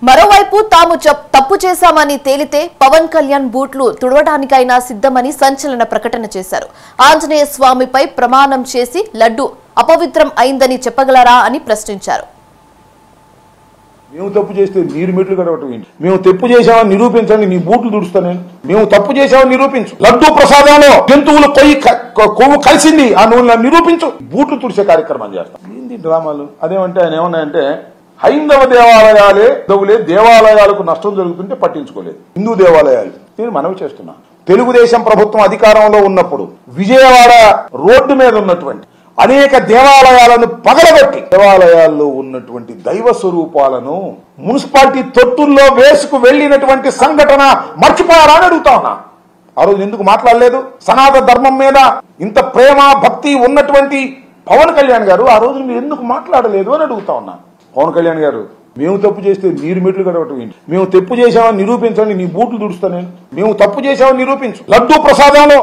మరోవైపు తాము తప్పు చేశామని తేలితే పవన్ కళ్యాణ్ బూట్లు తుడవడానికైనా సిద్ధమని సంచలన ప్రకటన చేశారు. ఆంజనేయ స్వామిపై ప్రమాణం చేసి లడ్డు అపవిత్రం అయిందని చెప్పగలరా అని ప్రశ్నించారు. మేము తప్పు చేస్తే మీరు మెట్లు కడవటం ఏంటి? మేము తప్పు చేశామని నిరూపించండి, నీ బూట్లు తుడుస్తా నేను. మేము తప్పు చేశామని నిరూపించు. లడ్డు ప్రసాదంలో జంతువులు కొవ్వు కలిసింది, ఆ నువ్వు నిరూపించు. బూట్లు తుడిసే కార్యక్రమం చేస్తాం. ఏంది డ్రామాలు? అదేమంటే ఆయన ఏమన్నాయంటే హైందవ దేవాలయాలకు నష్టం జరుగుతుంటే పట్టించుకోలేదు. హిందూ దేవాలయాలు నేను మనవి చేస్తున్నా. తెలుగుదేశం ప్రభుత్వం అధికారంలో ఉన్నప్పుడు విజయవాడ రోడ్డు మీద ఉన్నటువంటి అనేక దేవాలయాలను పగలగొట్టి దేవాలయాల్లో ఉన్నటువంటి దైవ స్వరూపాలను మున్సిపాలిటీ తొట్టుల్లో వేసుకు వెళ్లినటువంటి సంఘటన మర్చిపోయారా అని అడుగుతా ఉన్నా. ఆ రోజు ఎందుకు మాట్లాడలేదు? సనాతన ధర్మం మీద ఇంత ప్రేమ భక్తి ఉన్నటువంటి పవన్ కళ్యాణ్ గారు ఆ రోజు మీరు ఎందుకు మాట్లాడలేదు అని అడుగుతా ఉన్నా. పవన్ కళ్యాణ్ గారు, మేము తప్పు చేస్తే మీరు మెట్లు కడవటం ఏంటి? మేము తప్పు చేశామని నిరూపించండి, నీ బూట్లు తుడుస్తా నేను. మేము తప్పు చేశామని నిరూపించు. లడ్డు ప్రసాదంలో